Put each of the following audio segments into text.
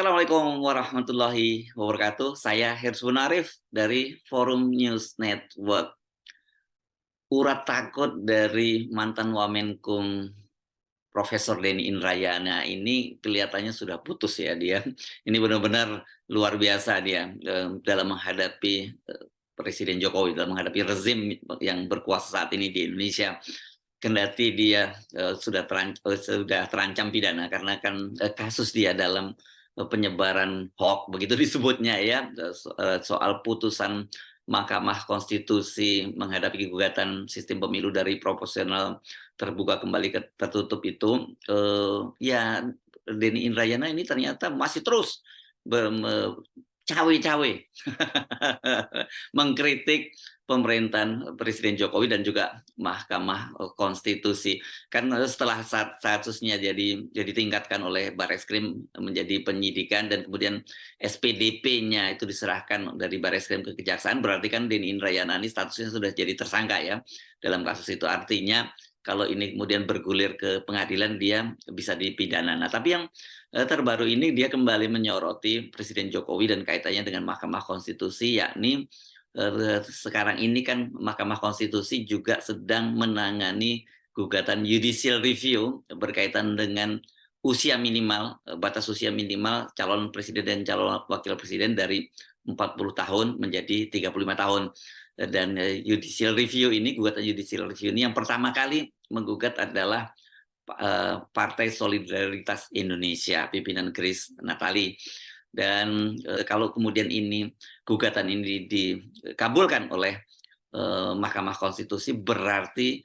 Assalamualaikum warahmatullahi wabarakatuh. Saya Herzun Arif dari Forum News Network. Urat takut dari mantan Wamenkum Profesor Denny Indrayana ini kelihatannya sudah putus ya dia. Ini benar-benar luar biasa dia dalam menghadapi Presiden Jokowi, dalam menghadapi rezim yang berkuasa saat ini di Indonesia. Kendati dia sudah terancam pidana karena kan kasus dia dalam penyebaran hoax begitu disebutnya ya, soal putusan Mahkamah Konstitusi menghadapi gugatan sistem pemilu dari proporsional terbuka kembali ke tertutup itu, ya Denny Indrayana ini ternyata masih terus cawe-cawe mengkritik pemerintahan Presiden Jokowi dan juga Mahkamah Konstitusi. Kan setelah statusnya jadi ditingkatkan oleh Barreskrim menjadi penyidikan dan kemudian SPDP-nya itu diserahkan dari Barreskrim ke Kejaksaan, berarti kan Denny Indrayana ini statusnya sudah jadi tersangka ya dalam kasus itu. Artinya kalau ini kemudian bergulir ke pengadilan dia bisa dipidana. Nah, tapi yang terbaru ini dia kembali menyoroti Presiden Jokowi dan kaitannya dengan Mahkamah Konstitusi, yakni sekarang ini kan Mahkamah Konstitusi juga sedang menangani gugatan judicial review berkaitan dengan usia minimal, batas usia minimal calon presiden dan calon wakil presiden dari 40 tahun menjadi 35 tahun. Dan judicial review ini, gugatan judicial review ini yang pertama kali menggugat adalah Partai Solidaritas Indonesia, pimpinan Grace Natali. Dan kalau kemudian gugatan ini dikabulkan oleh Mahkamah Konstitusi, berarti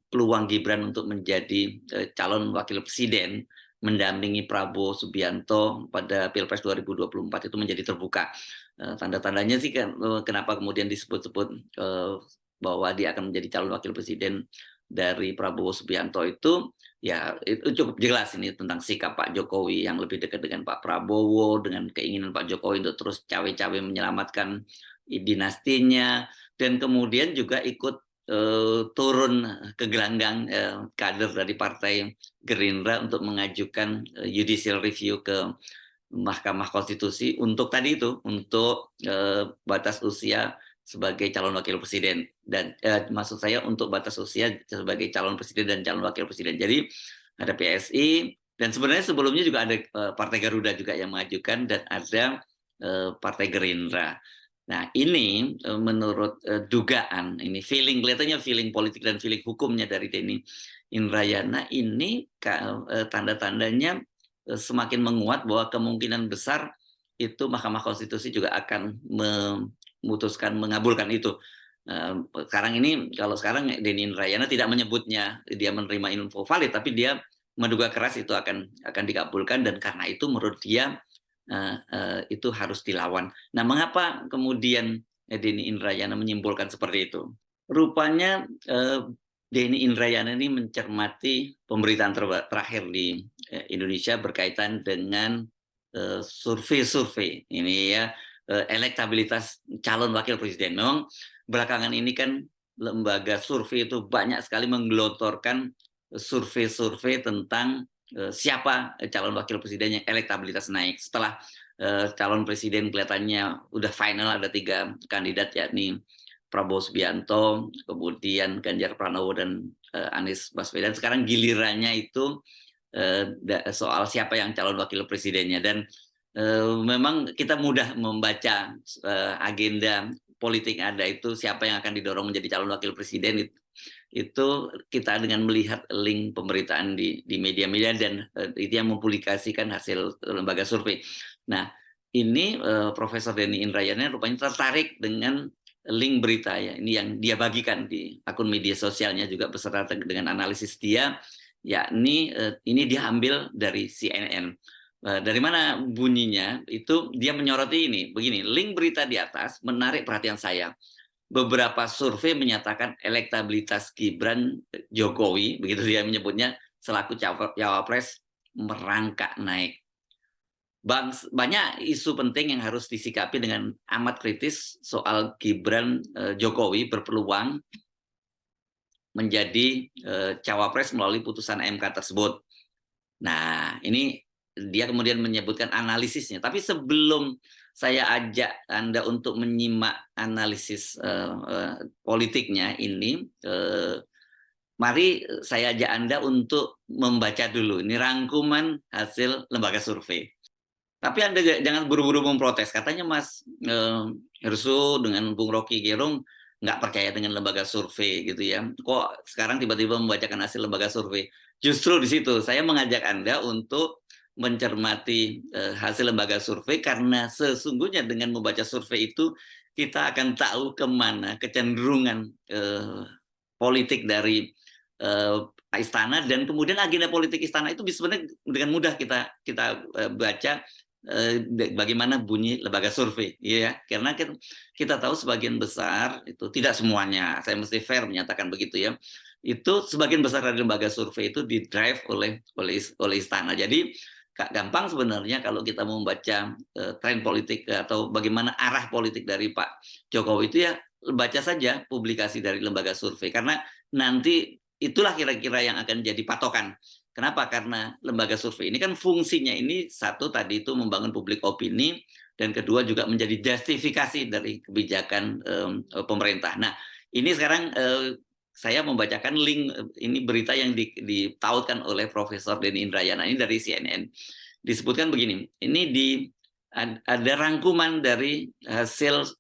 peluang Gibran untuk menjadi calon wakil presiden mendampingi Prabowo Subianto pada Pilpres 2024 itu menjadi terbuka. Tanda-tandanya sih kan kenapa kemudian disebut-sebut bahwa dia akan menjadi calon wakil presiden dari Prabowo Subianto itu, ya itu cukup jelas ini tentang sikap Pak Jokowi yang lebih dekat dengan Pak Prabowo, dengan keinginan Pak Jokowi untuk terus cawe-cawe menyelamatkan dinastinya, dan kemudian juga ikut turun ke gelanggang kader dari Partai Gerindra untuk mengajukan judicial review ke Mahkamah Konstitusi untuk tadi itu, untuk batas usia sebagai calon wakil presiden, dan maksud saya untuk batas usia sebagai calon presiden dan calon wakil presiden. Jadi ada PSI, dan sebenarnya sebelumnya juga ada Partai Garuda juga yang mengajukan, dan ada Partai Gerindra. Nah ini menurut dugaan, ini kelihatannya feeling politik dan feeling hukumnya dari Denny Indrayana ini tanda-tandanya semakin menguat bahwa kemungkinan besar itu Mahkamah Konstitusi juga akan memutuskan mengabulkan itu. Kalau sekarang Denny Indrayana tidak menyebutnya dia menerima info valid, tapi dia menduga keras itu akan dikabulkan, dan karena itu menurut dia itu harus dilawan. Nah, mengapa kemudian Denny Indrayana menyimpulkan seperti itu? Rupanya Denny Indrayana ini mencermati pemberitaan terakhir di Indonesia berkaitan dengan survei-survei ini ya, elektabilitas calon wakil presiden. Memang belakangan ini kan lembaga survei itu banyak sekali menggelontorkan survei-survei tentang siapa calon wakil presiden yang elektabilitas naik. Setelah calon presiden kelihatannya udah final, ada 3 kandidat, yakni Prabowo Subianto, kemudian Ganjar Pranowo, dan Anies Baswedan. Sekarang gilirannya itu soal siapa yang calon wakil presidennya, dan memang kita mudah membaca agenda politik ada itu, siapa yang akan didorong menjadi calon wakil presiden itu kita dengan melihat link pemberitaan di media-media, dan itu yang mempublikasikan hasil lembaga survei. Nah ini Profesor Denny Indrayana rupanya tertarik dengan link berita ya, ini yang dia bagikan di akun media sosialnya juga beserta dengan analisis dia, yakni ini dia ambil dari CNN. Dari mana bunyinya? Itu dia menyoroti ini, begini, link berita di atas menarik perhatian saya. Beberapa survei menyatakan elektabilitas Gibran Jokowi, begitu dia menyebutnya, selaku cawapres merangkak naik. Banyak isu penting yang harus disikapi dengan amat kritis soal Gibran Jokowi berpeluang menjadi cawapres melalui putusan MK tersebut. Nah, ini dia kemudian menyebutkan analisisnya. Tapi sebelum saya ajak Anda untuk menyimak analisis politiknya ini, mari saya ajak Anda untuk membaca dulu. Ini rangkuman hasil lembaga survei. Tapi Anda jangan buru-buru memprotes. Katanya Mas Herssu dengan Bung Rocky Gerung nggak percaya dengan lembaga survei gitu ya. Kok sekarang tiba-tiba membacakan hasil lembaga survei? Justru di situ saya mengajak Anda untuk mencermati hasil lembaga survei, karena sesungguhnya dengan membaca survei itu kita akan tahu kemana kecenderungan politik dari istana, dan kemudian agenda politik istana itu sebenarnya dengan mudah kita baca bagaimana bunyi lembaga survei, ya, karena kita tahu sebagian besar itu, tidak semuanya, saya mesti fair menyatakan begitu ya, itu sebagian besar dari lembaga survei itu didrive oleh istana. Jadi gampang sebenarnya kalau kita membaca tren politik atau bagaimana arah politik dari Pak Jokowi itu, ya baca saja publikasi dari lembaga survei, karena nanti itulah kira-kira yang akan jadi patokan. Kenapa? Karena lembaga survei ini kan fungsinya ini, satu tadi itu membangun publik opini, dan kedua juga menjadi justifikasi dari kebijakan pemerintah. Nah, ini sekarang saya membacakan link ini, berita yang ditautkan oleh Profesor Denny Indrayana ini dari CNN. Disebutkan begini, ini ada rangkuman dari hasil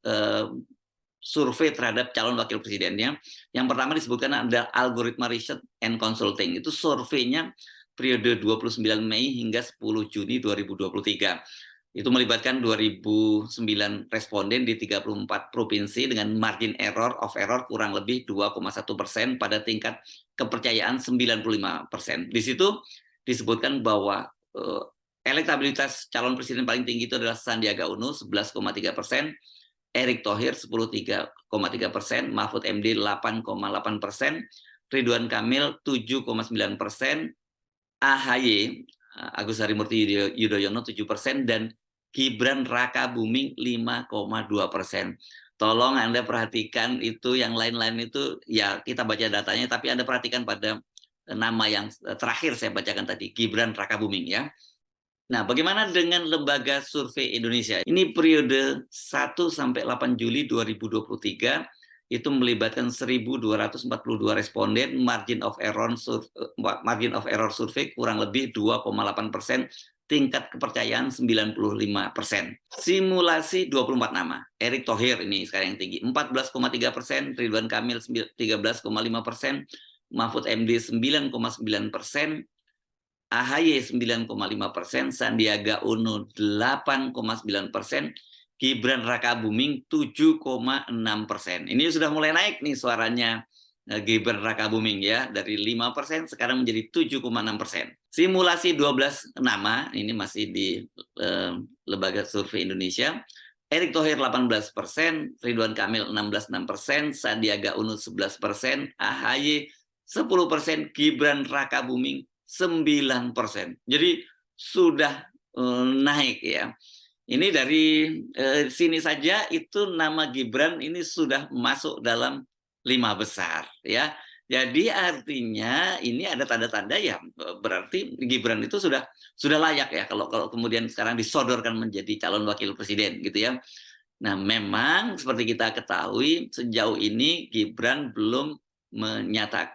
survei terhadap calon wakil presidennya. Yang pertama disebutkan ada Algoritma Research and Consulting. Itu surveinya periode 29 Mei hingga 10 Juni 2023. Itu melibatkan 2009 responden di 34 provinsi dengan margin of error kurang lebih 2,1% pada tingkat kepercayaan 95%. Di situ disebutkan bahwa elektabilitas calon presiden paling tinggi itu adalah Sandiaga Uno 11,3%, Erick Thohir 10,3%, Mahfud MD 8,8%, Ridwan Kamil 7,9%, AHY Agus Harimurti Yudhoyono 7%, dan Gibran Rakabuming 5,2%. Tolong Anda perhatikan itu, yang lain-lain itu ya kita baca datanya, tapi Anda perhatikan pada nama yang terakhir saya bacakan tadi, Gibran Rakabuming ya. Nah, bagaimana dengan Lembaga Survei Indonesia? Ini periode 1 sampai 8 Juli 2023, itu melibatkan 1.242 responden, margin of error survei kurang lebih 2,8%, tingkat kepercayaan 95%. Simulasi 24 nama. Erick Thohir ini sekarang yang tinggi, 14,3%, Ridwan Kamil 13,5%, Mahfud MD 9,9%, AHY 9,5%, Sandiaga Uno 8,9%, Gibran Rakabuming 7,6%. Ini sudah mulai naik nih suaranya Gibran Rakabuming ya, dari 5% sekarang menjadi 7,6%. Simulasi 12 nama, ini masih di Lembaga Survei Indonesia. Erick Thohir 18%, Ridwan Kamil 16,6%, Sandiaga Uno 11%, AHY 10%, Gibran Rakabuming 9%. Jadi sudah naik ya. Ini dari sini saja itu nama Gibran ini sudah masuk dalam 5 besar ya. Jadi artinya ini ada tanda-tanda ya, berarti Gibran itu sudah layak ya kalau kemudian sekarang disodorkan menjadi calon wakil presiden gitu ya. Nah, memang seperti kita ketahui sejauh ini Gibran belum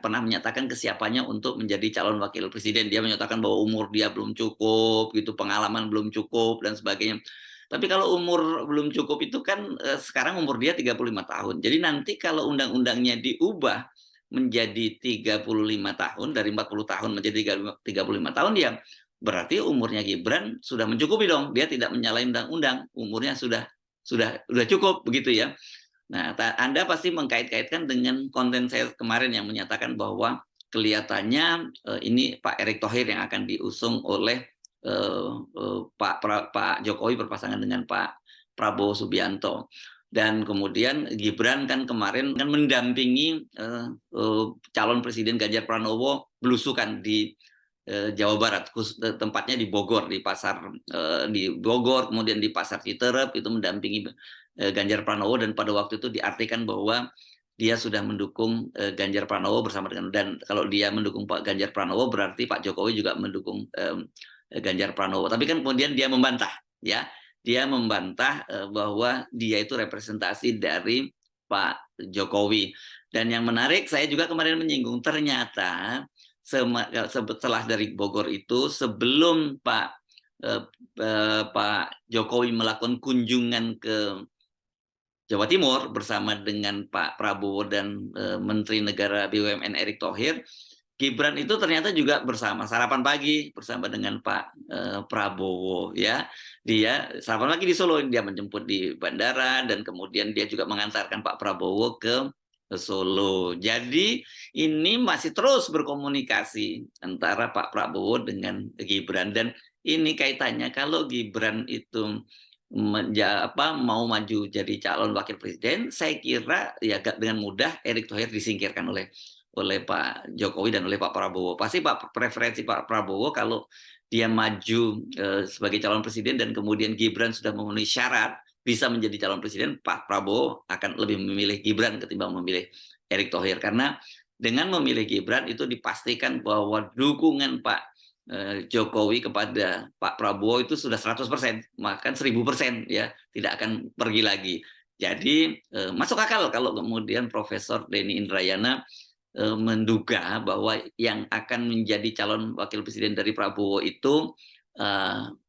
pernah menyatakan kesiapannya untuk menjadi calon wakil presiden. Dia menyatakan bahwa umur dia belum cukup, gitu, pengalaman belum cukup dan sebagainya. Tapi kalau umur belum cukup itu kan sekarang umur dia 35 tahun. Jadi nanti kalau undang-undangnya diubah menjadi 35 tahun, dari 40 tahun menjadi 35 tahun, ya berarti umurnya Gibran sudah mencukupi dong. Dia tidak menyalahi undang-undang, umurnya sudah cukup begitu ya. Nah, Anda pasti mengkait-kaitkan dengan konten saya kemarin yang menyatakan bahwa kelihatannya ini Pak Erick Thohir yang akan diusung oleh Pak Jokowi berpasangan dengan Pak Prabowo Subianto. Dan kemudian Gibran kan kemarin kan mendampingi calon presiden Ganjar Pranowo belusukan di Jawa Barat, tempatnya di Bogor, di pasar di Bogor, kemudian di pasar Citerep, itu mendampingi Ganjar Pranowo, dan pada waktu itu diartikan bahwa dia sudah mendukung Ganjar Pranowo bersama dengan, dan kalau dia mendukung Pak Ganjar Pranowo berarti Pak Jokowi juga mendukung Ganjar Pranowo. Tapi kan kemudian dia membantah, ya. Dia membantah bahwa dia itu representasi dari Pak Jokowi. Dan yang menarik, saya juga kemarin menyinggung, ternyata setelah dari Bogor itu, sebelum Pak Jokowi melakukan kunjungan ke Jawa Timur bersama dengan Pak Prabowo dan Menteri Negara BUMN Erick Thohir, Gibran itu ternyata juga bersama sarapan pagi bersama dengan Pak Prabowo, ya. Dia sarapan pagi di Solo, dia menjemput di bandara dan kemudian dia juga mengantarkan Pak Prabowo ke Solo. Jadi ini masih terus berkomunikasi antara Pak Prabowo dengan Gibran, dan ini kaitannya kalau Gibran itu mau maju jadi calon wakil presiden, saya kira ya dengan mudah Erick Thohir disingkirkan oleh Pak Jokowi dan oleh Pak Prabowo. Pasti preferensi Pak Prabowo kalau dia maju sebagai calon presiden dan kemudian Gibran sudah memenuhi syarat bisa menjadi calon presiden, Pak Prabowo akan lebih memilih Gibran ketimbang memilih Erick Thohir, karena dengan memilih Gibran itu dipastikan bahwa dukungan Pak Jokowi kepada Pak Prabowo itu sudah 100%, bahkan 1000%, ya, tidak akan pergi lagi. Jadi masuk akal kalau kemudian Profesor Denny Indrayana menduga bahwa yang akan menjadi calon wakil presiden dari Prabowo itu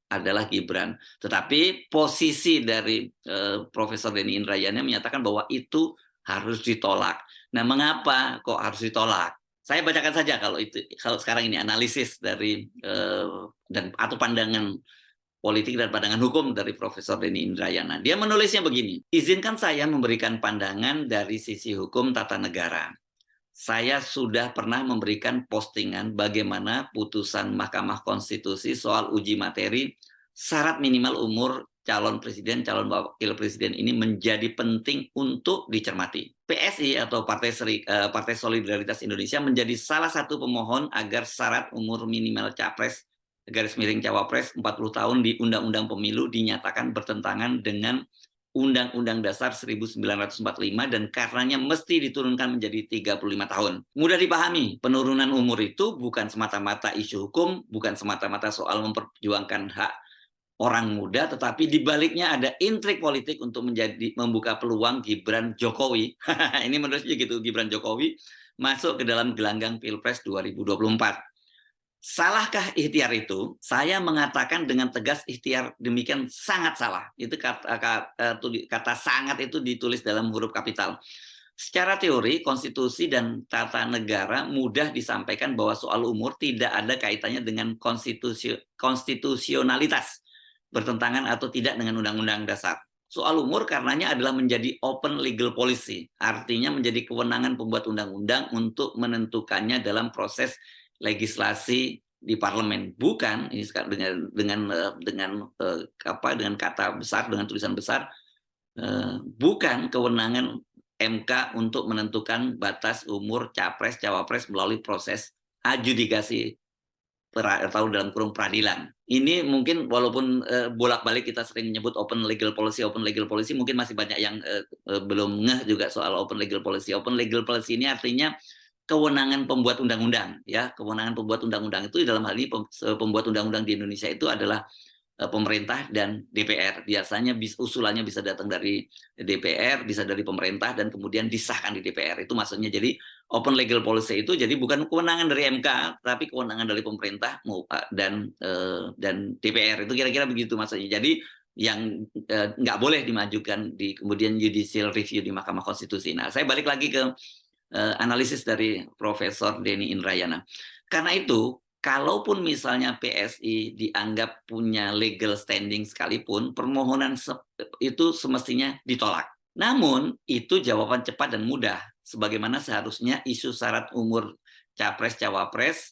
adalah Gibran. Tetapi posisi dari Profesor Denny Indrayana menyatakan bahwa itu harus ditolak. Nah, mengapa kok harus ditolak? Saya bacakan saja kalau sekarang ini analisis dari atau pandangan politik dan pandangan hukum dari Profesor Denny Indrayana. Dia menulisnya begini: izinkan saya memberikan pandangan dari sisi hukum tata negara. Saya sudah pernah memberikan postingan bagaimana putusan Mahkamah Konstitusi soal uji materi syarat minimal umur calon presiden, calon wakil presiden ini menjadi penting untuk dicermati. PSI atau Partai Solidaritas Indonesia menjadi salah satu pemohon agar syarat umur minimal capres garis miring cawapres 40 tahun di Undang-Undang Pemilu dinyatakan bertentangan dengan Undang-Undang Dasar 1945 dan karenanya mesti diturunkan menjadi 35 tahun. Mudah dipahami, penurunan umur itu bukan semata-mata isu hukum, bukan semata-mata soal memperjuangkan hak orang muda, tetapi di baliknya ada intrik politik untuk membuka peluang Gibran Jokowi. Ini menurutnya gitu, Gibran Jokowi masuk ke dalam gelanggang Pilpres 2024. Salahkah ikhtiar itu? Saya mengatakan dengan tegas ikhtiar demikian sangat salah. Itu kata sangat itu ditulis dalam huruf kapital. Secara teori, konstitusi dan tata negara mudah disampaikan bahwa soal umur tidak ada kaitannya dengan konstitusionalitas, bertentangan atau tidak dengan undang-undang dasar. Soal umur karenanya adalah menjadi open legal policy, artinya menjadi kewenangan pembuat undang-undang untuk menentukannya dalam proses legislasi di parlemen, bukan ini dengan kata besar, dengan tulisan besar, bukan kewenangan MK untuk menentukan batas umur capres cawapres melalui proses adjudikasi atau dalam kurung peradilan. Ini mungkin walaupun bolak-balik kita sering menyebut open legal policy, mungkin masih banyak yang belum ngeh juga soal open legal policy. Open legal policy ini artinya kewenangan pembuat undang-undang, ya. Kewenangan pembuat undang-undang itu dalam hal ini pembuat undang-undang di Indonesia itu adalah pemerintah dan DPR. Biasanya usulannya bisa datang dari DPR, bisa dari pemerintah, dan kemudian disahkan di DPR. Itu maksudnya. Jadi open legal policy itu jadi bukan kewenangan dari MK, tapi kewenangan dari pemerintah dan DPR. Itu kira-kira begitu maksudnya. Jadi yang nggak boleh dimajukan di kemudian judicial review di Mahkamah Konstitusi. Nah, saya balik lagi ke analisis dari Profesor Denny Indrayana. Karena itu, kalaupun misalnya PSI dianggap punya legal standing sekalipun, permohonan itu semestinya ditolak. Namun, itu jawaban cepat dan mudah. Sebagaimana seharusnya isu syarat umur capres-cawapres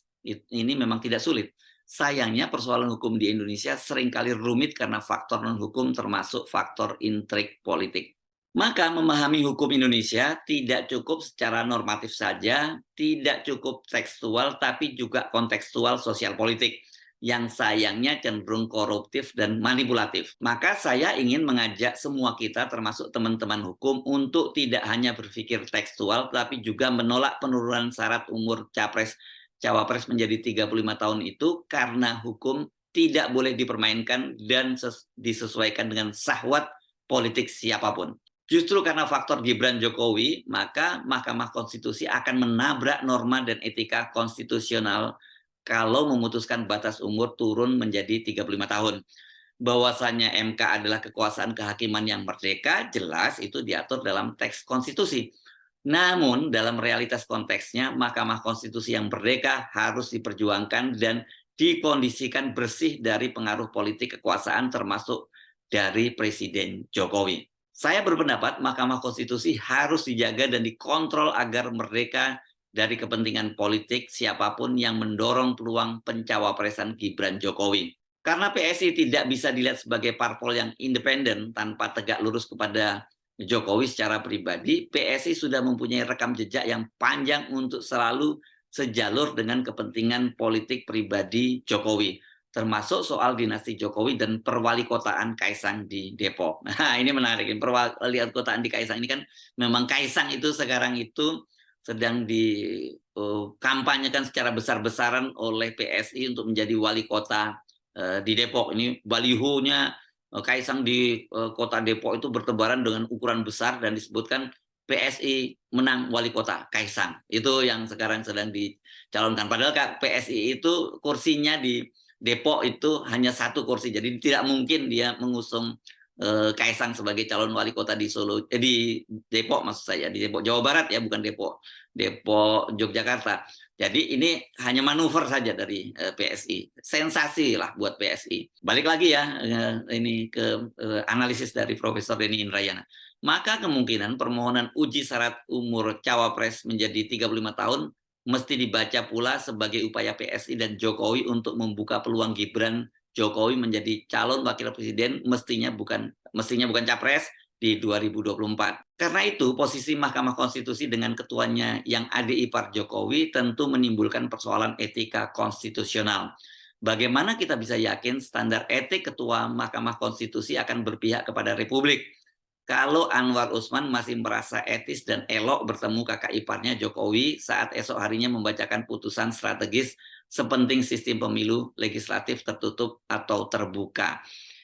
ini memang tidak sulit. Sayangnya persoalan hukum di Indonesia seringkali rumit karena faktor non-hukum termasuk faktor intrik politik. Maka memahami hukum Indonesia tidak cukup secara normatif saja, tidak cukup tekstual, tapi juga kontekstual sosial politik yang sayangnya cenderung koruptif dan manipulatif. Maka saya ingin mengajak semua kita, termasuk teman-teman hukum, untuk tidak hanya berpikir tekstual, tapi juga menolak penurunan syarat umur capres-cawapres menjadi 35 tahun itu karena hukum tidak boleh dipermainkan dan disesuaikan dengan syahwat politik siapapun. Justru karena faktor Gibran Jokowi, maka Mahkamah Konstitusi akan menabrak norma dan etika konstitusional kalau memutuskan batas umur turun menjadi 35 tahun. Bahwasanya MK adalah kekuasaan kehakiman yang merdeka, jelas itu diatur dalam teks konstitusi. Namun dalam realitas konteksnya, Mahkamah Konstitusi yang merdeka harus diperjuangkan dan dikondisikan bersih dari pengaruh politik kekuasaan termasuk dari Presiden Jokowi. Saya berpendapat Mahkamah Konstitusi harus dijaga dan dikontrol agar merdeka dari kepentingan politik siapapun yang mendorong peluang pencawapresan Gibran Jokowi. Karena PSI tidak bisa dilihat sebagai parpol yang independen tanpa tegak lurus kepada Jokowi secara pribadi, PSI sudah mempunyai rekam jejak yang panjang untuk selalu sejalur dengan kepentingan politik pribadi Jokowi, termasuk soal dinasti Jokowi dan perwalikotaan Kaisang di Depok. Nah, ini menarik. Perwalikotaan di Kaisang ini kan memang Kaisang itu sekarang itu sedang dikampanyekan secara besar-besaran oleh PSI untuk menjadi wali kota di Depok. Ini balihonya Kaisang di kota Depok itu bertebaran dengan ukuran besar dan disebutkan PSI menang wali kota Kaisang. Itu yang sekarang sedang dicalonkan. Padahal PSI itu kursinya di Depok itu hanya satu kursi, jadi tidak mungkin dia mengusung Kaisang sebagai calon wali kota di Solo, di Depok maksud saya, di Depok Jawa Barat ya, bukan Depok Yogyakarta. Jadi ini hanya manuver saja dari PSI, sensasi lah buat PSI. Balik lagi ya ini ke analisis dari Profesor Denny Indrayana. Maka kemungkinan permohonan uji syarat umur cawapres menjadi 35 tahun mesti dibaca pula sebagai upaya PSI dan Jokowi untuk membuka peluang Gibran Jokowi menjadi calon wakil presiden mestinya bukan capres di 2024. Karena itu posisi Mahkamah Konstitusi dengan ketuanya yang adik ipar Jokowi tentu menimbulkan persoalan etika konstitusional. Bagaimana kita bisa yakin standar etik ketua Mahkamah Konstitusi akan berpihak kepada Republik? Kalau Anwar Usman masih merasa etis dan elok bertemu kakak iparnya Jokowi saat esok harinya membacakan putusan strategis sepenting sistem pemilu legislatif tertutup atau terbuka.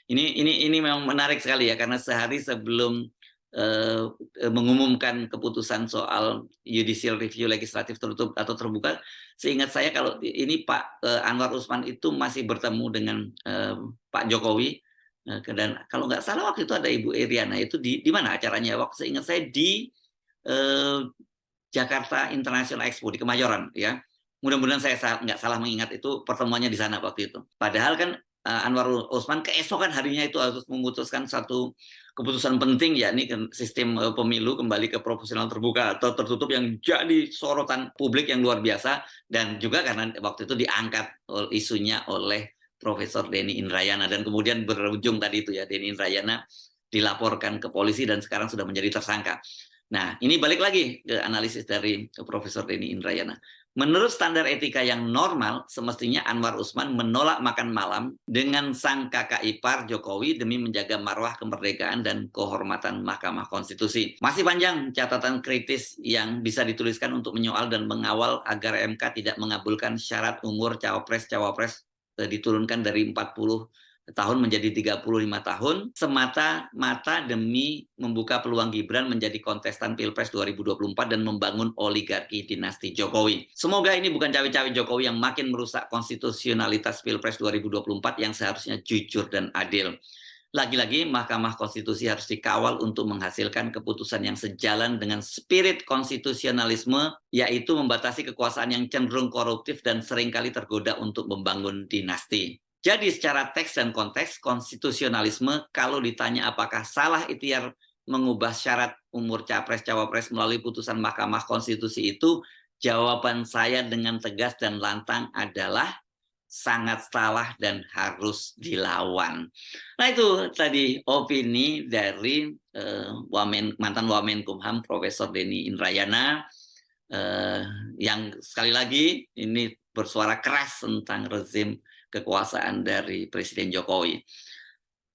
Ini memang menarik sekali ya, karena sehari sebelum mengumumkan keputusan soal judicial review legislatif tertutup atau terbuka, seingat saya kalau ini Pak Anwar Usman itu masih bertemu dengan Pak Jokowi. Dan kalau nggak salah waktu itu ada Ibu Iriana, itu di mana acaranya? Waktu seingat saya di Jakarta International Expo di Kemayoran ya. Mudah-mudahan saya nggak salah mengingat itu pertemuannya di sana waktu itu. Padahal kan Anwar Usman keesokan harinya itu harus memutuskan satu keputusan penting, yakni sistem pemilu kembali ke proporsional terbuka atau tertutup yang jadi sorotan publik yang luar biasa, dan juga karena waktu itu diangkat isunya oleh Profesor Denny Indrayana, dan kemudian berujung tadi itu ya, Denny Indrayana dilaporkan ke polisi dan sekarang sudah menjadi tersangka. Nah, ini balik lagi ke analisis dari Profesor Denny Indrayana. Menurut standar etika yang normal, semestinya Anwar Usman menolak makan malam dengan sang kakak ipar Jokowi demi menjaga marwah kemerdekaan dan kehormatan Mahkamah Konstitusi. Masih panjang catatan kritis yang bisa dituliskan untuk menyoal dan mengawal agar MK tidak mengabulkan syarat umur cawapres-cawapres diturunkan dari 40 tahun menjadi 35 tahun semata-mata demi membuka peluang Gibran menjadi kontestan Pilpres 2024 dan membangun oligarki dinasti Jokowi. Semoga ini bukan cawe-cawe Jokowi yang makin merusak konstitusionalitas Pilpres 2024 yang seharusnya jujur dan adil. Lagi-lagi Mahkamah Konstitusi harus dikawal untuk menghasilkan keputusan yang sejalan dengan spirit konstitusionalisme, yaitu membatasi kekuasaan yang cenderung koruptif dan seringkali tergoda untuk membangun dinasti. Jadi secara teks dan konteks, konstitusionalisme kalau ditanya apakah salah ikhtiar mengubah syarat umur capres-cawapres melalui putusan Mahkamah Konstitusi itu, jawaban saya dengan tegas dan lantang adalah sangat salah dan harus dilawan. Nah, itu tadi opini dari mantan Wamenkumham Profesor Denny Indrayana yang sekali lagi ini bersuara keras tentang rezim kekuasaan dari Presiden Jokowi.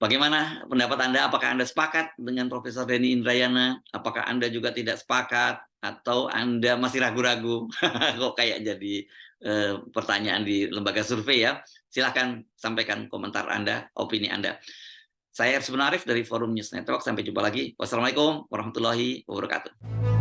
Bagaimana pendapat Anda? Apakah Anda sepakat dengan Profesor Denny Indrayana? Apakah Anda juga tidak sepakat? Atau Anda masih ragu-ragu? Kok kayak jadi pertanyaan di lembaga survei ya. Silahkan sampaikan komentar Anda, opini Anda. Saya Arif dari Forum News Network. Sampai jumpa lagi. Wassalamualaikum warahmatullahi wabarakatuh.